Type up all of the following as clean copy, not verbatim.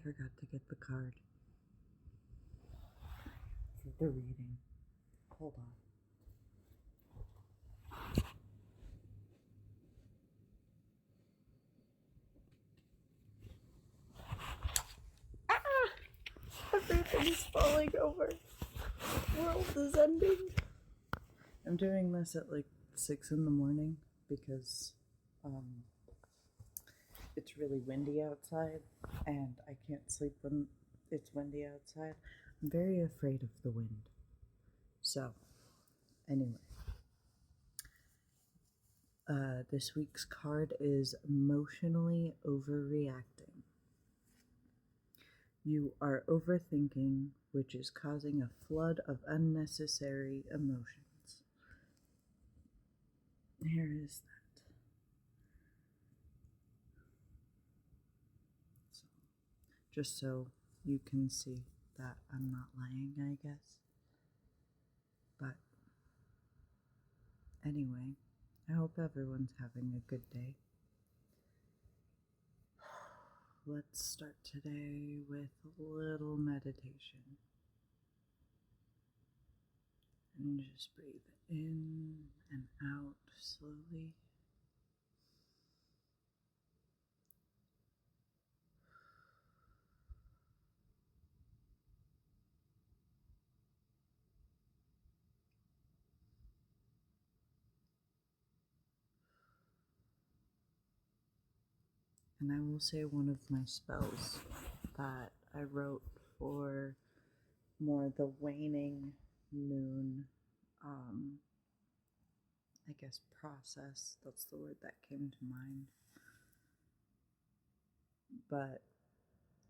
forgot to get the card for the reading. Hold on. Everything's falling over. The world is ending. I'm doing this at like 6 in the morning because it's really windy outside and I can't sleep when it's windy outside. I'm very afraid of the wind. So, anyway. This week's card is emotionally overreacting. You are overthinking, which is causing a flood of unnecessary emotions. Here is that. So, just so you can see that I'm not lying, I guess. But anyway, I hope everyone's having a good day. Let's start today with a little meditation. And just breathe in and out slowly. And I will say one of my spells that I wrote for more the waning moon, I guess process, that's the word that came to mind. But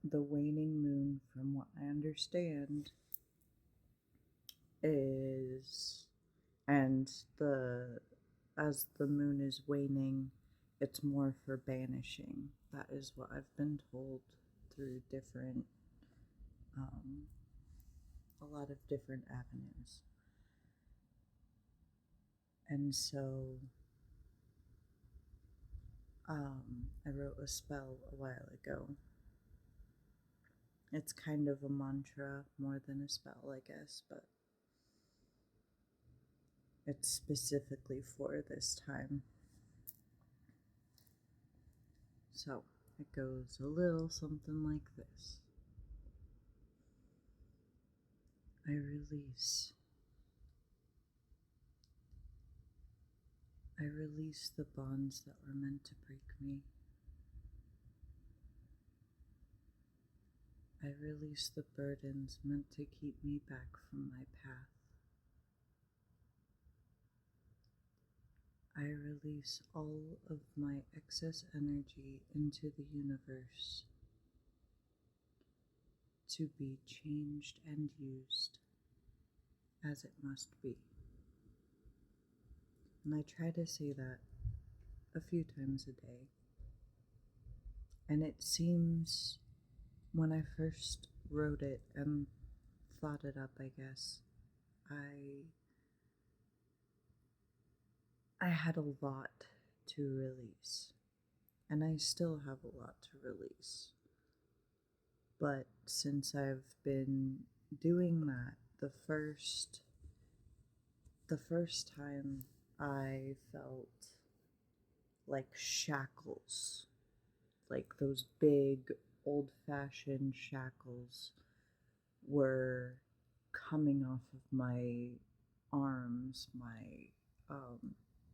the waning moon, from what I understand, is, and as the moon is waning, it's more for banishing. That is what I've been told through different, a lot of different avenues. And so, I wrote a spell a while ago. It's kind of a mantra more than a spell, I guess, but it's specifically for this time. So it goes a little something like this. I release. I release the bonds that were meant to break me. I release the burdens meant to keep me back from my path. I release all of my excess energy into the universe to be changed and used as it must be. And I try to say that a few times a day. And it seems, when I first wrote it and thought it up, I guess, I had a lot to release. And I still have a lot to release. But since I've been doing that, the first time I felt like shackles, like those big old-fashioned shackles were coming off of my arms, my,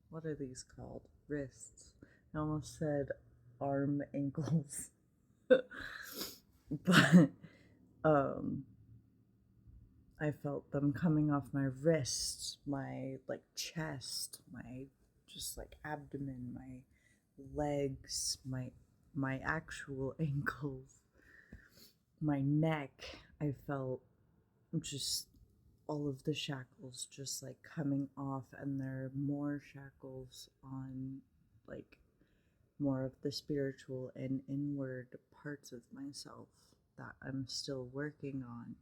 what are these called? Wrists. I almost said arm ankles. But, I felt them coming off my wrists, my, like, chest, my, just, like, abdomen, my legs, my actual ankles, my neck. I felt just all of the shackles just like coming off, and there are more shackles on like more of the spiritual and inward parts of myself that I'm still working on,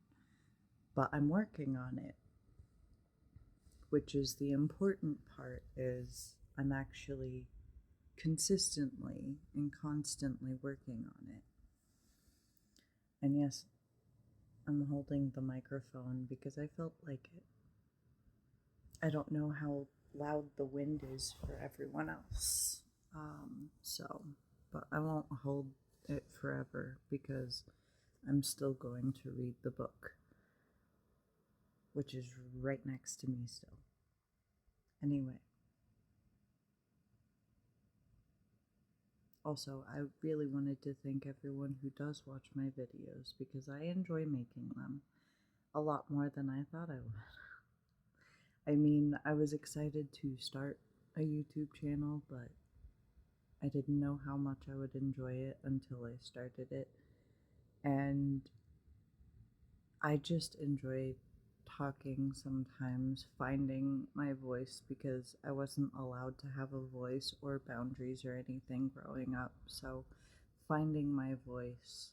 but I'm working on it, which is the important part. Is I'm actually consistently and constantly working on it. And yes, I'm holding the microphone because I felt like it. I don't know how loud the wind is for everyone else. So, but I won't hold it forever because I'm still going to read the book, which is right next to me still. Anyway, also, I really wanted to thank everyone who does watch my videos because I enjoy making them a lot more than I thought I would. I mean, I was excited to start a YouTube channel, but I didn't know how much I would enjoy it until I started it. And I just enjoy talking sometimes, finding my voice because I wasn't allowed to have a voice or boundaries or anything growing up. So finding my voice,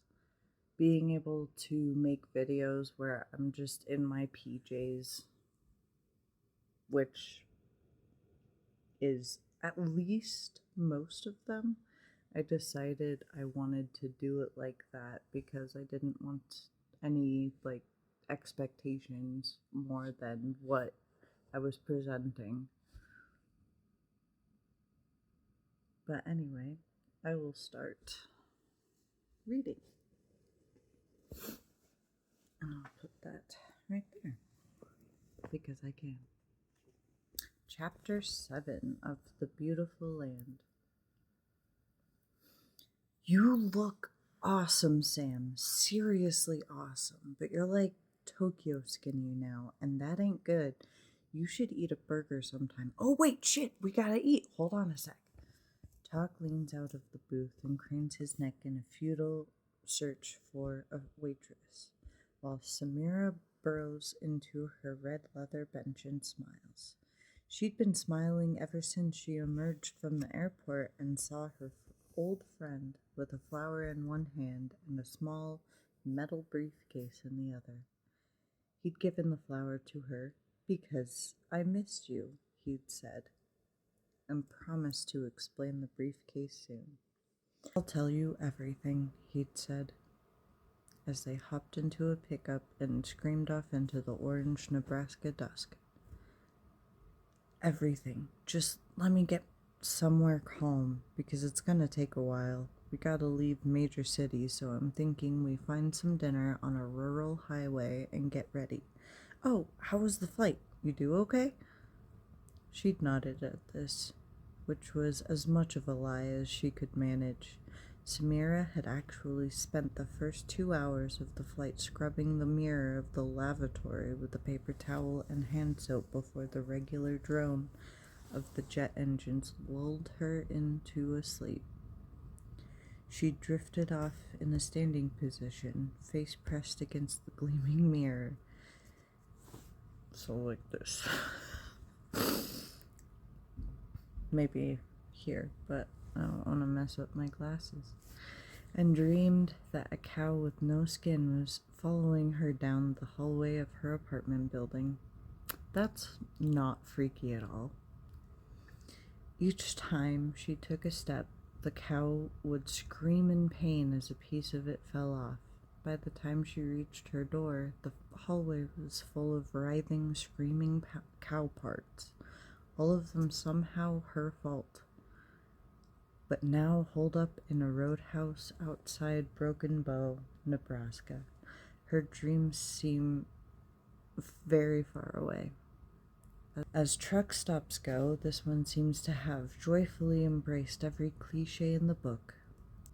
being able to make videos where I'm just in my PJs, which is at least most of them. I decided I wanted to do it like that because I didn't want any like expectations more than what I was presenting. But anyway, I will start reading. And I'll put that right there because I can. Chapter 7 of The Beautiful Land. You look awesome, Sam. Seriously awesome. But you're like Tokyo skinny now, and that ain't good. You should eat a burger sometime. Oh, wait, shit, we gotta eat. Hold on a sec. Talk leans out of the booth and cranes his neck in a futile search for a waitress, while Samira burrows into her red leather bench and smiles. She'd been smiling ever since she emerged from the airport and saw her old friend with a flower in one hand and a small metal briefcase in the other. He'd given the flower to her because I missed you, he'd said, and promised to explain the briefcase soon. I'll tell you everything, he'd said, as they hopped into a pickup and screamed off into the orange Nebraska dusk. Everything. Just let me get somewhere calm, because it's gonna take a while. We gotta leave major cities, so I'm thinking we find some dinner on a rural highway and get ready. Oh, how was the flight? You do okay? She'd nodded at this, which was as much of a lie as she could manage. Samira had actually spent the first 2 hours of the flight scrubbing the mirror of the lavatory with a paper towel and hand soap before the regular drone of the jet engines lulled her into a sleep. She drifted off in a standing position, face pressed against the gleaming mirror. So like this. Maybe here, but I don't want to mess up my glasses. And dreamed that a cow with no skin was following her down the hallway of her apartment building. That's not freaky at all. Each time she took a step, the cow would scream in pain as a piece of it fell off. By the time she reached her door, the hallway was full of writhing, screaming cow parts, all of them somehow her fault, but now holed up in a roadhouse outside Broken Bow, Nebraska. Her dreams seem very far away. As truck stops go, this one seems to have joyfully embraced every cliche in the book.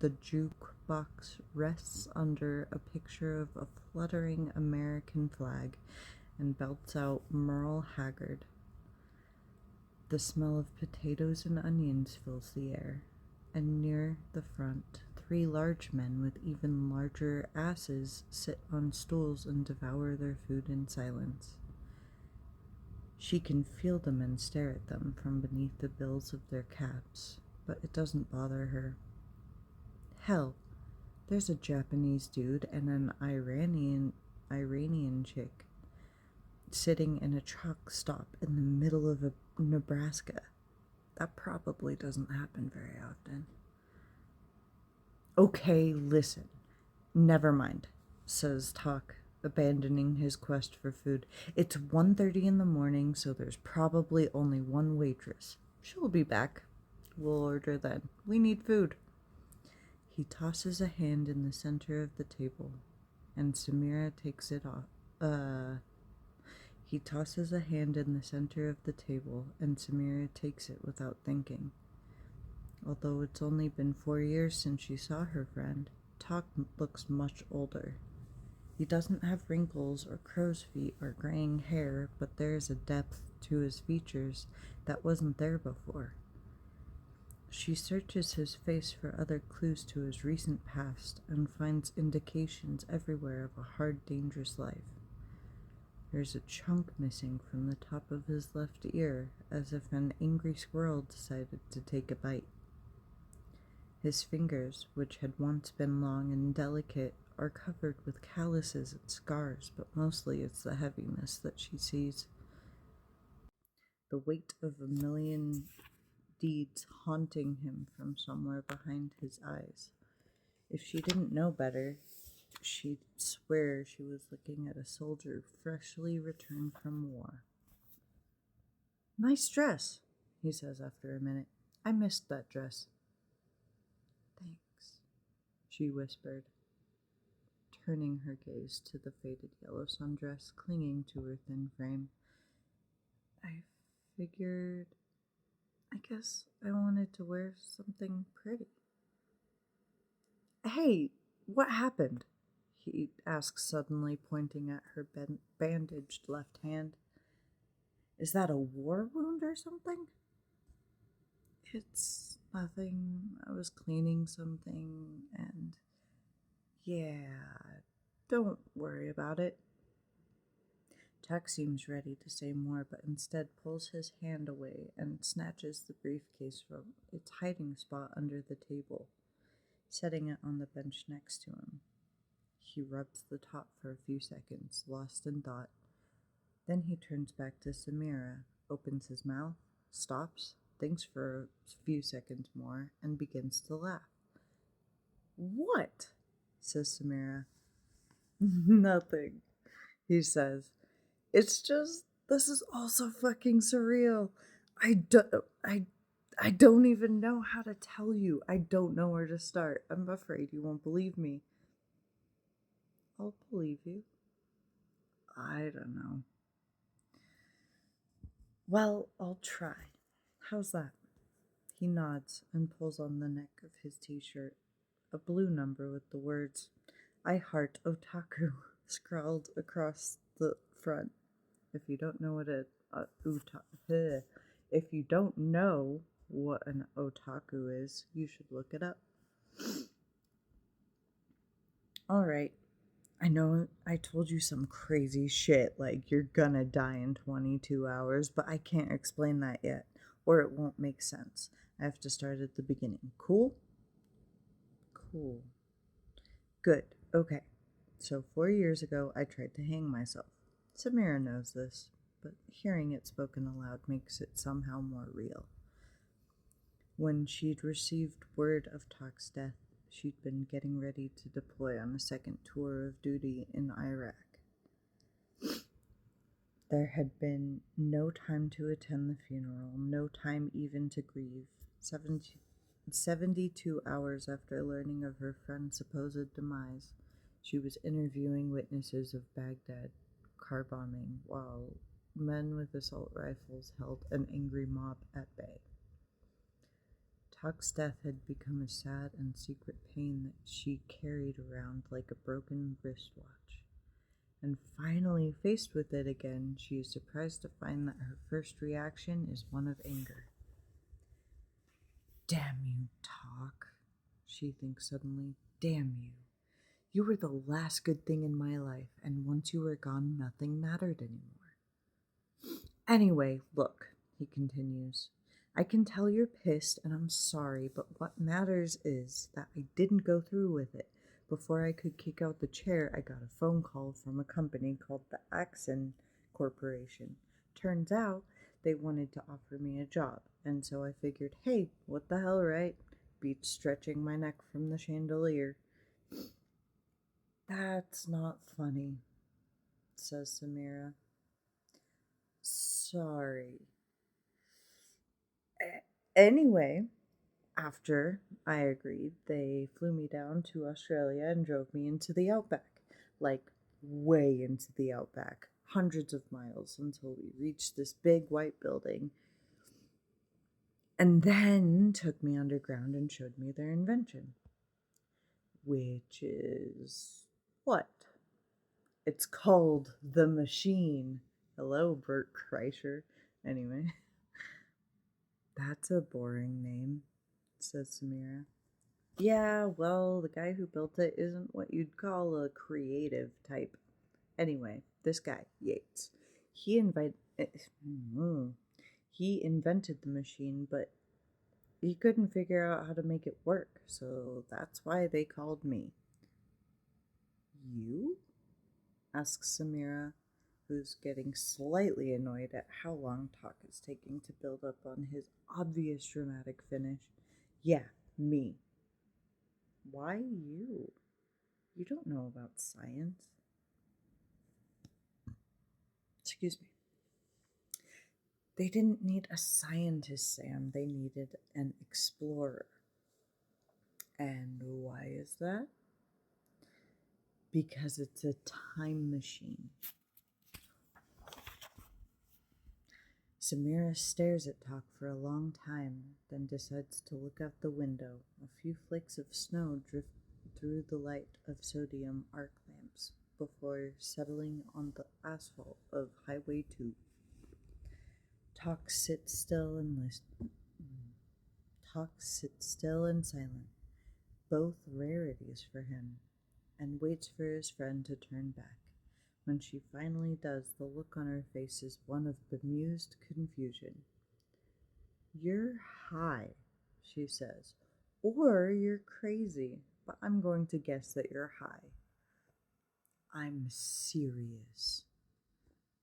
The jukebox rests under a picture of a fluttering American flag and belts out Merle Haggard. The smell of potatoes and onions fills the air, and near the front, 3 large men with even larger asses sit on stools and devour their food in silence. She can feel the men stare at them from beneath the bills of their caps, but it doesn't bother her. Hell, there's a Japanese dude and an Iranian chick sitting in a truck stop in the middle of Nebraska. That probably doesn't happen very often. Okay, listen. Never mind. says Talk, abandoning his quest for food. It's 1:30 in the morning, so there's probably only one waitress. She'll be back. We'll order then. We need food. He tosses a hand in the center of the table, and Samira takes it off. He tosses a hand in the center of the table, and Samira takes it without thinking. Although it's only been 4 years since she saw her friend, Talk looks much older. He doesn't have wrinkles or crow's feet or graying hair, but there is a depth to his features that wasn't there before. She searches his face for other clues to his recent past and finds indications everywhere of a hard, dangerous life. There's a chunk missing from the top of his left ear, as if an angry squirrel decided to take a bite. His fingers, which had once been long and delicate, are covered with calluses and scars, but mostly it's the heaviness that she sees. The weight of a million deeds haunting him from somewhere behind his eyes. If she didn't know better, she'd swear she was looking at a soldier freshly returned from war. Nice dress, he says after a minute. I missed that dress. Thanks, she whispered, turning her gaze to the faded yellow sundress clinging to her thin frame. I figured, I guess I wanted to wear something pretty. Hey, what happened? He asks suddenly, pointing at her bandaged left hand. Is that a war wound or something? It's nothing. I was cleaning something and yeah, don't worry about it. Tuck seems ready to say more, but instead pulls his hand away and snatches the briefcase from its hiding spot under the table, setting it on the bench next to him. He rubs the top for a few seconds, lost in thought. Then he turns back to Samira, opens his mouth, stops, thinks for a few seconds more, and begins to laugh. What? Says Samira. Nothing, he says. It's just, this is all so fucking surreal. I don't even know how to tell you. I don't know where to start. I'm afraid you won't believe me. I'll believe you. I don't know. Well, I'll try. How's that? He nods and pulls on the neck of his t-shirt, a blue number with the words, I heart otaku, scrawled across the front. If you don't know what if you don't know what an otaku is, you should look it up. All right. I know I told you some crazy shit like you're gonna die in 22 hours, but I can't explain that yet, or it won't make sense. I have to start at the beginning. Cool? Cool. Good. Okay. So 4 years ago, I tried to hang myself. Samira knows this, but hearing it spoken aloud makes it somehow more real. When she'd received word of Talk's death, she'd been getting ready to deploy on a second tour of duty in Iraq. There had been no time to attend the funeral, no time even to grieve. 72 hours after learning of her friend's supposed demise, she was interviewing witnesses of Baghdad car bombing while men with assault rifles held an angry mob at bay. Talk's death had become a sad and secret pain that she carried around like a broken wristwatch. And finally, faced with it again, she is surprised to find that her first reaction is one of anger. Damn you, Talk, she thinks suddenly. Damn you. You were the last good thing in my life, and once you were gone, nothing mattered anymore. Anyway, look, he continues. I can tell you're pissed, and I'm sorry, but what matters is that I didn't go through with it. Before I could kick out the chair, I got a phone call from a company called the Axon Corporation. Turns out they wanted to offer me a job, and so I figured, hey, what the hell, right? Beats stretching my neck from the chandelier. That's not funny, says Samira. Sorry. Anyway, after I agreed, they flew me down to Australia and drove me into the outback. Like, way into the outback. Hundreds of miles until we reached this big white building. And then took me underground and showed me their invention. Which is what? It's called the machine. Hello, Bert Kreischer. Anyway, that's a boring name, says Samira. Yeah, well, the guy who built it isn't what you'd call a creative type. Anyway, this guy, Yates, he invited. He invented the machine, but he couldn't figure out how to make it work, so that's why they called me. You? Asks Samira, who's getting slightly annoyed at how long talk is taking to build up on his obvious dramatic finish. Yeah, me. Why you? You don't know about science. Excuse me. They didn't need a scientist, Sam. They needed an explorer. And why is that? Because it's a time machine. Samira stares at Talk for a long time, then decides to look out the window. A few flakes of snow drift through the light of sodium arc lamps before settling on the asphalt of Highway 2. Talk sits still and listen. Talk sits still and silent, both rarities for him, and waits for his friend to turn back. When she finally does, the look on her face is one of bemused confusion. You're high, she says, or you're crazy, but I'm going to guess that you're high. I'm serious.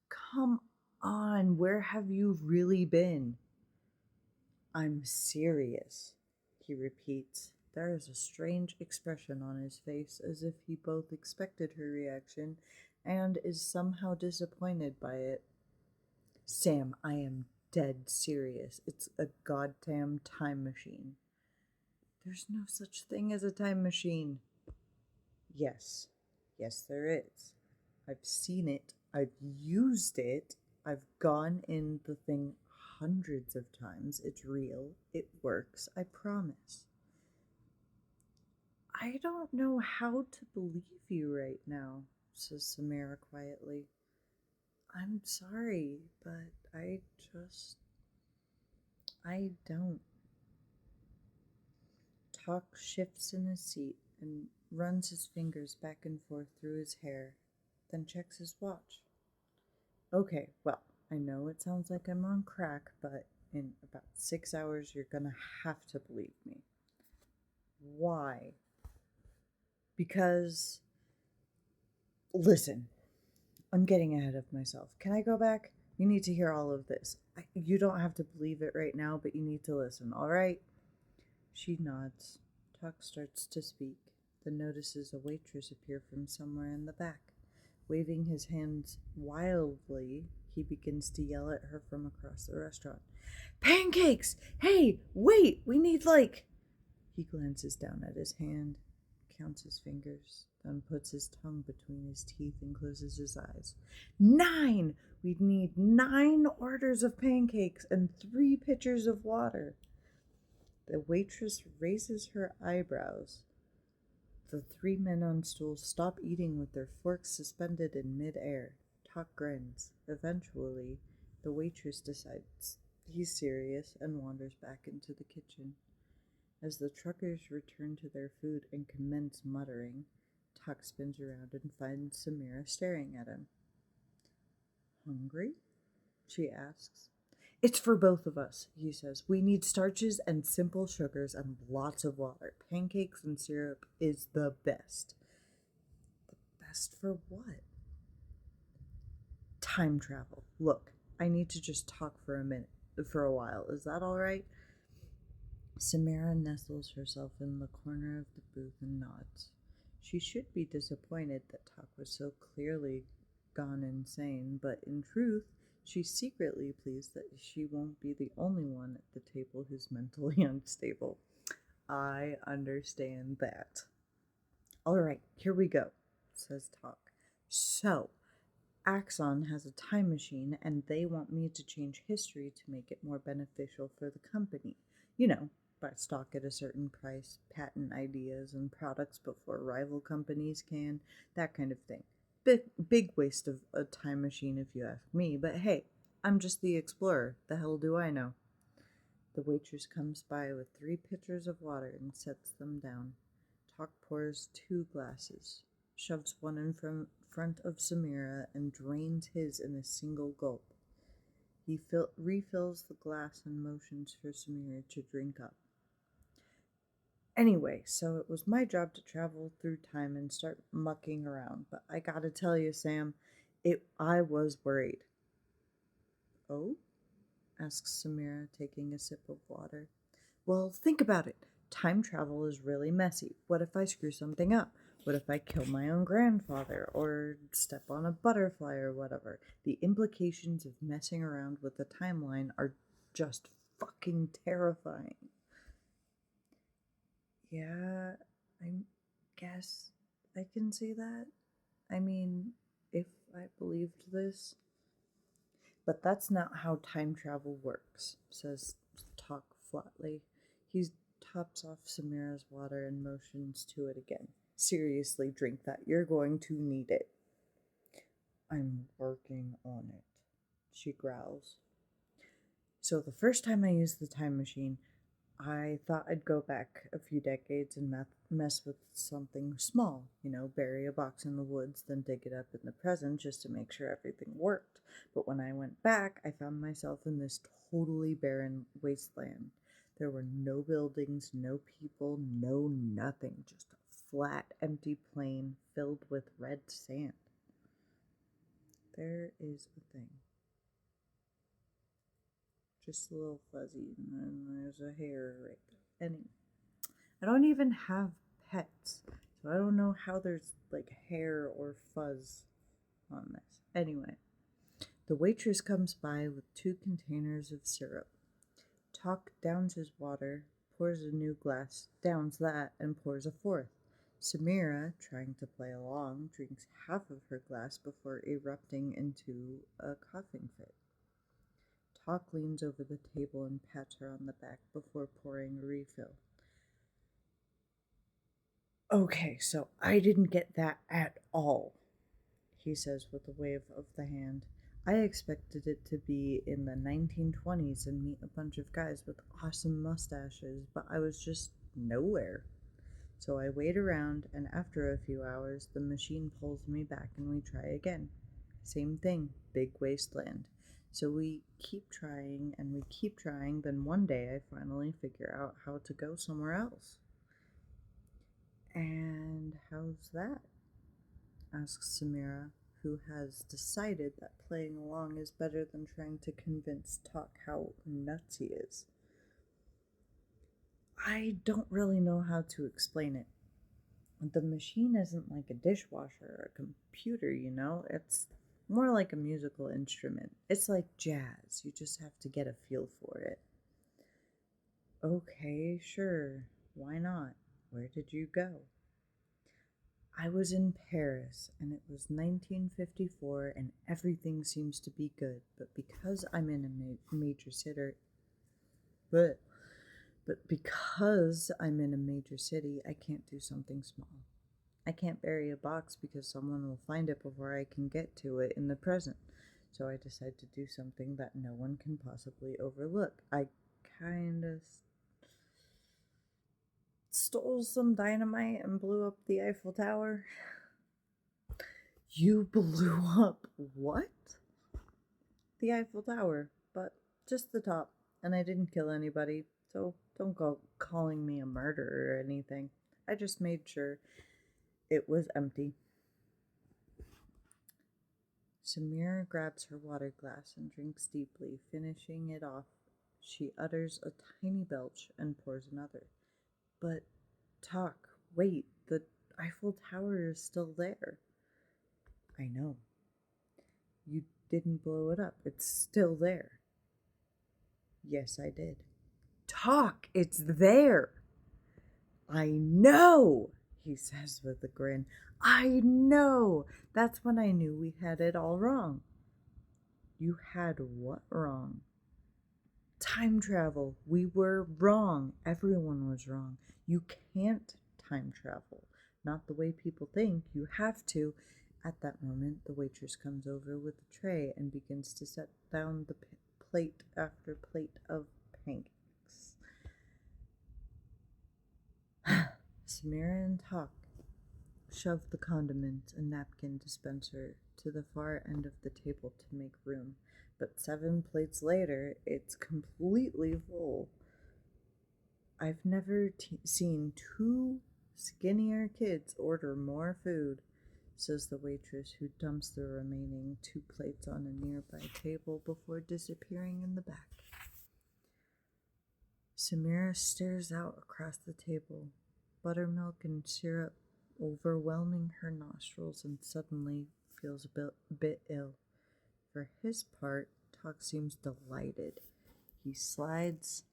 Come on, where have you really been? I'm serious, he repeats. There is a strange expression on his face, as if he both expected her reaction and is somehow disappointed by it. Sam, I am dead serious. It's a goddamn time machine. There's no such thing as a time machine. Yes, there is. I've seen it. I've used it. I've gone in the thing hundreds of times. It's real. It works. I promise. I don't know how to believe you right now, says Samira quietly. I'm sorry, but I don't. Talk shifts in his seat and runs his fingers back and forth through his hair, then checks his watch. Okay, well, I know it sounds like I'm on crack, but in about 6 hours you're gonna have to believe me. Why? Because, listen, I'm getting ahead of myself. Can I go back? You need to hear all of this. You don't have to believe it right now, but you need to listen, all right? She nods. Talk starts to speak, then notices a waitress appear from somewhere in the back. Waving his hands wildly, he begins to yell at her from across the restaurant. Pancakes! Hey, wait! We need He glances down at his hand, counts his fingers, then puts his tongue between his teeth and closes his eyes. 9! We'd need 9 orders of pancakes and 3 pitchers of water. The waitress raises her eyebrows. The 3 men on stools stop eating with their forks suspended in mid-air. Talk grins. Eventually, the waitress decides he's serious and wanders back into the kitchen. As the truckers return to their food and commence muttering, Talk spins around and finds Samira staring at him. Hungry? She asks. It's for both of us, he says. We need starches and simple sugars and lots of water. Pancakes and syrup is the best. The best for what? Time travel. Look, I need to just talk for a while. Is that all right? Samira nestles herself in the corner of the booth and nods. She should be disappointed that Talk was so clearly gone insane, but in truth, she's secretly pleased that she won't be the only one at the table who's mentally unstable. I understand that. All right, here we go, says Talk. So, Axon has a time machine and they want me to change history to make it more beneficial for the company. You know, buy stock at a certain price, patent ideas and products before rival companies can, that kind of thing. Big waste of a time machine if you ask me, but hey, I'm just the explorer. The hell do I know? The waitress comes by with 3 pitchers of water and sets them down. Talk pours 2 glasses, shoves one in front of Samira, and drains his in a single gulp. He refills the glass and motions for Samira to drink up. Anyway, so it was my job to travel through time and start mucking around, but I gotta tell you, Sam, I was worried. Oh? Asks Samira, taking a sip of water. Well, think about it. Time travel is really messy. What if I screw something up? What if I kill my own grandfather or step on a butterfly or whatever? The implications of messing around with the timeline are just fucking terrifying. Yeah, I guess I can see that. I mean, if I believed this. But that's not how time travel works, says Talk flatly. He tops off Samira's water and motions to it again. Seriously, drink that. You're going to need it. I'm working on it, she growls. So the first time I used the time machine, I thought I'd go back a few decades and mess with something small, bury a box in the woods, then dig it up in the present just to make sure everything worked. But when I went back, I found myself in this totally barren wasteland. There were no buildings, no people, no nothing, just a flat, empty plain filled with red sand. There is a thing. Just a little fuzzy, and then there's a hair right there. Anyway, I don't even have pets, so I don't know how there's like hair or fuzz on this. Anyway, the waitress comes by with 2 containers of syrup. Talk downs his water, pours a new glass, downs that, and pours a fourth. Samira, trying to play along, drinks half of her glass before erupting into a coughing fit. Talk leans over the table and pats her on the back before pouring a refill. Okay, so I didn't get that at all, he says with a wave of the hand. I expected it to be in the 1920s and meet a bunch of guys with awesome mustaches, but I was just nowhere. So I wait around, and after a few hours, the machine pulls me back and we try again. Same thing, big wasteland. So we keep trying and we keep trying, then one day I finally figure out how to go somewhere else. And how's that? Asks Samira, who has decided that playing along is better than trying to convince Talk how nuts he is. I don't really know how to explain it. The machine isn't like a dishwasher or a computer, It's more like a musical instrument. It's like jazz. You just have to get a feel for it. Okay, sure. Why not? Where did you go? I was in Paris, and it was 1954, and everything seems to be good. But because I'm in a major city, because I'm in a major city, I can't do something small. I can't bury a box because someone will find it before I can get to it in the present. So I decide to do something that no one can possibly overlook. I kind of stole some dynamite and blew up the Eiffel Tower. You blew up what? The Eiffel Tower, but just the top, and I didn't kill anybody, so don't go calling me a murderer or anything. I just made sure it was empty. Samira grabs her water glass and drinks deeply, finishing it off. She utters a tiny belch and pours another. But Talk, wait, the Eiffel Tower is still there. I know. You didn't blow it up. It's still there. Yes, I did. Talk! It's there! I know, he says with a grin. I know! That's when I knew we had it all wrong. You had what wrong? Time travel. We were wrong. Everyone was wrong. You can't time travel. Not the way people think. You have to. At that moment, the waitress comes over with a tray and begins to set down the plate after plate of pancakes. Samira and Talk shove the condiment and napkin dispenser to the far end of the table to make room, but 7 plates later, it's completely full. I've never seen 2 skinnier kids order more food, says the waitress, who dumps the remaining 2 plates on a nearby table before disappearing in the back. Samira stares out across the table, buttermilk and syrup overwhelming her nostrils, and suddenly feels a bit ill. For his part, Talk seems delighted. He slides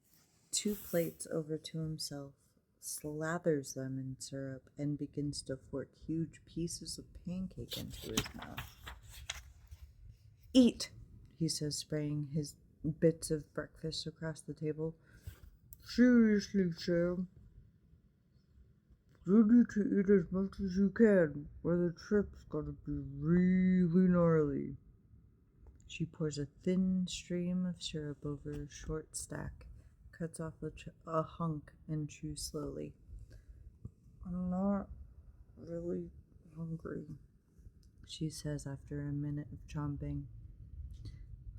2 plates over to himself, slathers them in syrup, and begins to fork huge pieces of pancake into his mouth. Eat, he says, spraying his bits of breakfast across the table. Seriously, Sam. You need to eat as much as you can, or the trip's gonna be really gnarly. She pours a thin stream of syrup over a short stack, cuts off a hunk, and chews slowly. I'm not really hungry, she says after a minute of chomping.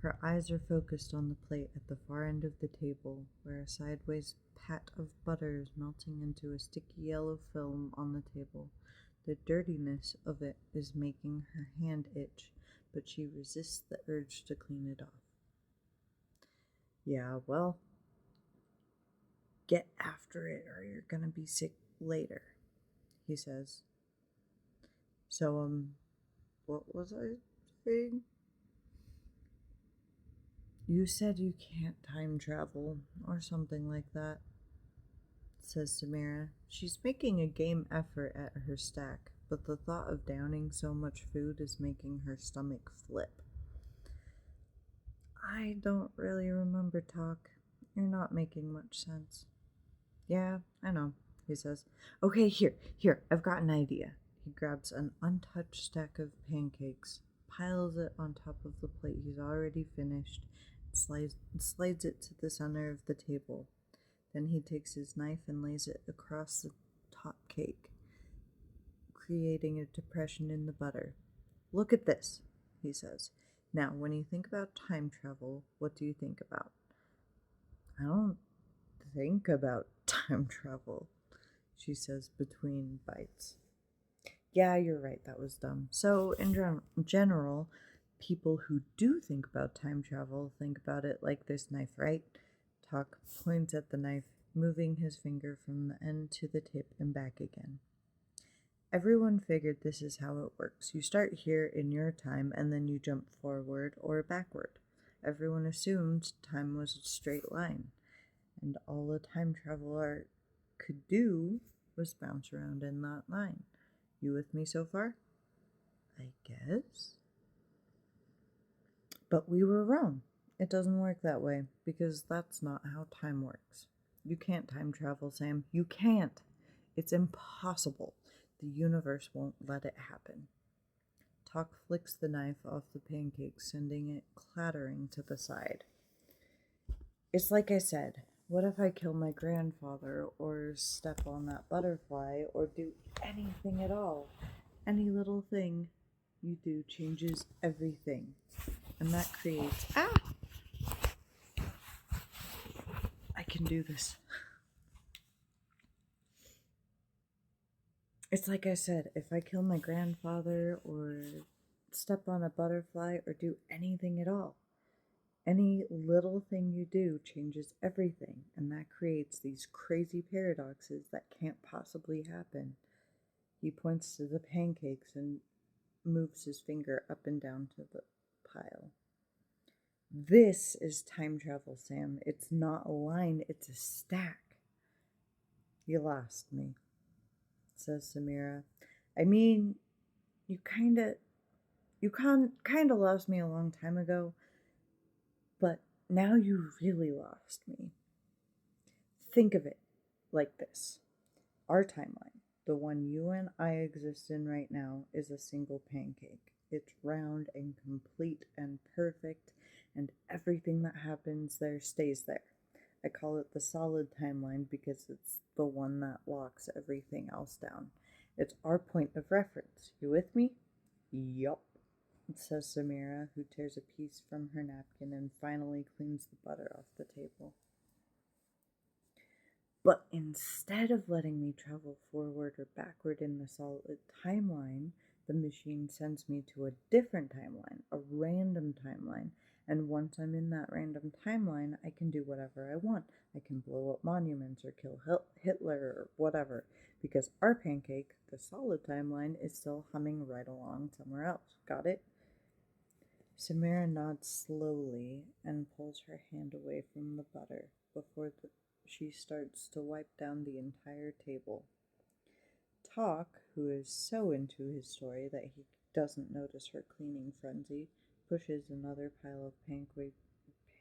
Her eyes are focused on the plate at the far end of the table, where a sideways pat of butter is melting into a sticky yellow film on the table. The dirtiness of it is making her hand itch, but she resists the urge to clean it off. Yeah, well, get after it or you're gonna be sick later, he says. So, what was I saying? You said you can't time travel, or something like that, says Samira. She's making a game effort at her stack, but the thought of downing so much food is making her stomach flip. I don't really remember, Talk. You're not making much sense. Yeah, I know, he says. Okay, here, I've got an idea. He grabs an untouched stack of pancakes, piles it on top of the plate he's already finished, and slides it to the center of the table. Then he takes his knife and lays it across the top cake, creating a depression in the butter. Look at this, he says. Now, when you think about time travel, what do you think about? I don't think about time travel, she says between bites. Yeah, you're right, that was dumb. So, in general, people who do think about time travel think about it like this knife, right? Talk points at the knife, moving his finger from the end to the tip and back again. Everyone figured this is how it works. You start here in your time and then you jump forward or backward. Everyone assumed time was a straight line, and all a time traveler could do was bounce around in that line. You with me so far? I guess. But we were wrong. It doesn't work that way, because that's not how time works. You can't time travel, Sam. You can't. It's impossible. The universe won't let it happen. Talk flicks the knife off the pancake, sending it clattering to the side. It's like I said. What if I kill my grandfather, or step on that butterfly, or do anything at all? Any little thing you do changes everything. And that creates... I can do this. It's like I said, if I kill my grandfather, or step on a butterfly, or do anything at all, any little thing you do changes everything, and that creates these crazy paradoxes that can't possibly happen. He points to the pancakes and moves his finger up and down to the pile. This is time travel, Sam. It's not a line, it's a stack. You lost me, says Samira. I mean, you kinda lost me a long time ago, but now you really lost me. Think of it like this. Our timeline, the one you and I exist in right now, is a single pancake. It's round and complete and perfect, and everything that happens there stays there. I call it the solid timeline because it's the one that locks everything else down. It's our point of reference. You with me? Yup, says Samira, who tears a piece from her napkin and finally cleans the butter off the table. But instead of letting me travel forward or backward in the solid timeline, the machine sends me to a different timeline, a random timeline. And once I'm in that random timeline, I can do whatever I want. I can blow up monuments or kill Hitler or whatever, because our pancake, the solid timeline, is still humming right along somewhere else. Got it? Samira nods slowly and pulls her hand away from the butter before she starts to wipe down the entire table. Talk, who is so into his story that he doesn't notice her cleaning frenzy, pushes another pile of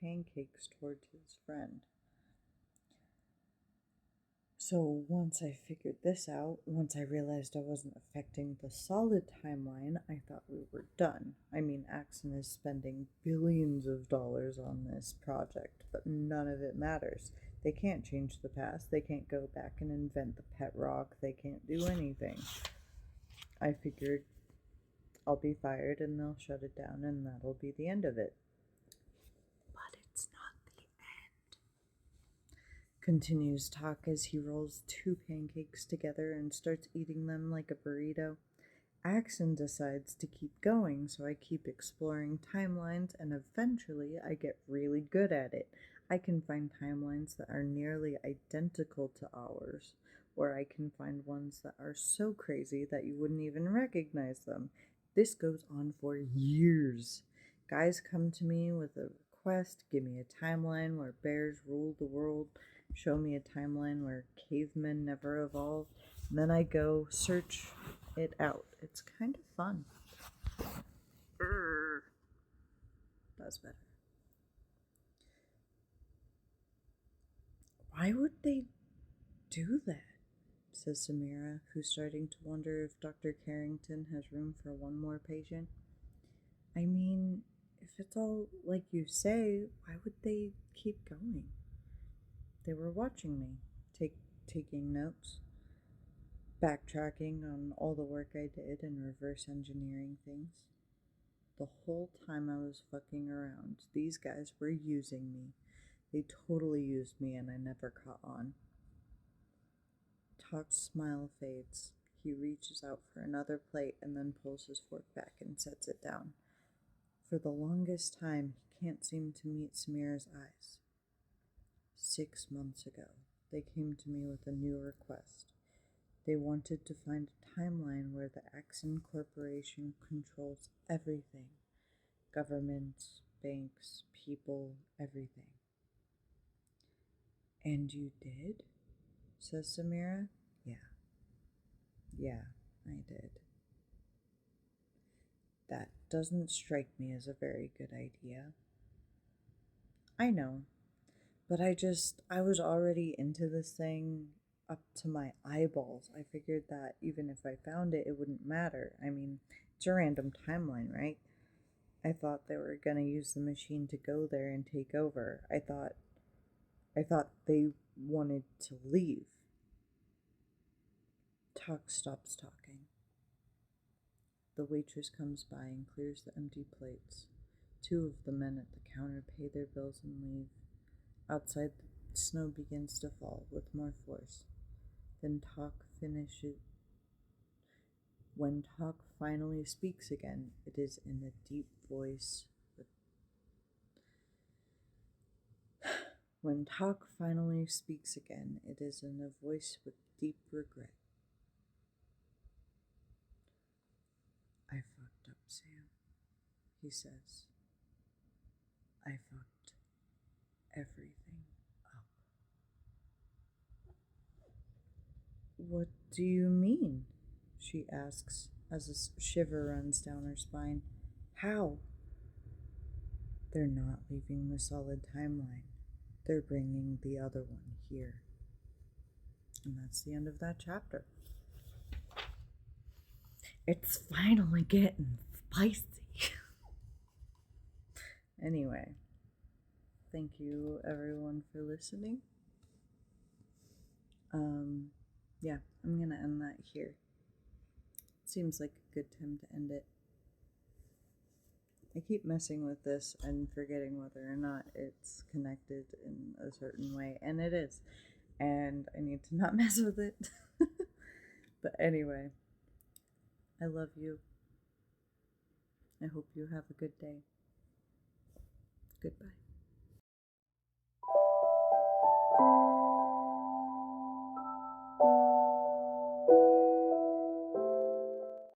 pancakes towards his friend. So once I figured this out, once I realized I wasn't affecting the solid timeline, I thought we were done. I mean, Axon is spending billions of dollars on this project, but none of it matters. They can't change the past. They can't go back and invent the pet rock. They can't do anything. I figured I'll be fired and they'll shut it down and that'll be the end of it. But it's not the end, continues Talk as he rolls two pancakes together and starts eating them like a burrito. Axon decides to keep going, so I keep exploring timelines and eventually I get really good at it. I can find timelines that are nearly identical to ours, or I can find ones that are so crazy that you wouldn't even recognize them. This goes on for years. Guys come to me with a request, give me a timeline where bears ruled the world, show me a timeline where cavemen never evolved, and then I go search it out. It's kind of fun. That's better. Why would they do that? Says Samira, who's starting to wonder if Dr. Carrington has room for one more patient. I mean, if it's all like you say, why would they keep going? They were watching me, taking notes, backtracking on all the work I did and reverse engineering things. The whole time I was fucking around, these guys were using me. They totally used me and I never caught on. Talk's smile fades. He reaches out for another plate and then pulls his fork back and sets it down. For the longest time, he can't seem to meet Samira's eyes. 6 months ago, they came to me with a new request. They wanted to find a timeline where the Axon Corporation controls everything. Governments, banks, people, everything. And you did? Says Samira. Yeah, I did. That doesn't strike me as a very good idea. I know, but I was already into this thing up to my eyeballs. I figured that even if I found it, it wouldn't matter. I mean, it's a random timeline, right? I thought they were gonna use the machine to go there and take over. I thought they wanted to leave. Talk stops talking. The waitress comes by and clears the empty plates. 2 of the men at the counter pay their bills and leave. Outside, the snow begins to fall with more force. Then When Talk finally speaks again, it is in a deep voice. When Talk finally speaks again, it is in a voice with deep regret. Sam, he says, I fucked everything up. What do you mean? She asks as a shiver runs down her spine. How? They're not leaving the solid timeline. They're bringing the other one here. And that's the end of that chapter. It's finally getting spicy. Anyway, thank you everyone for listening. Yeah, I'm gonna end that here. Seems like a good time to end it. I keep messing with this and forgetting whether or not it's connected in a certain way, and it is. And I need to not mess with it. But anyway, I love you. I hope you have a good day. Goodbye.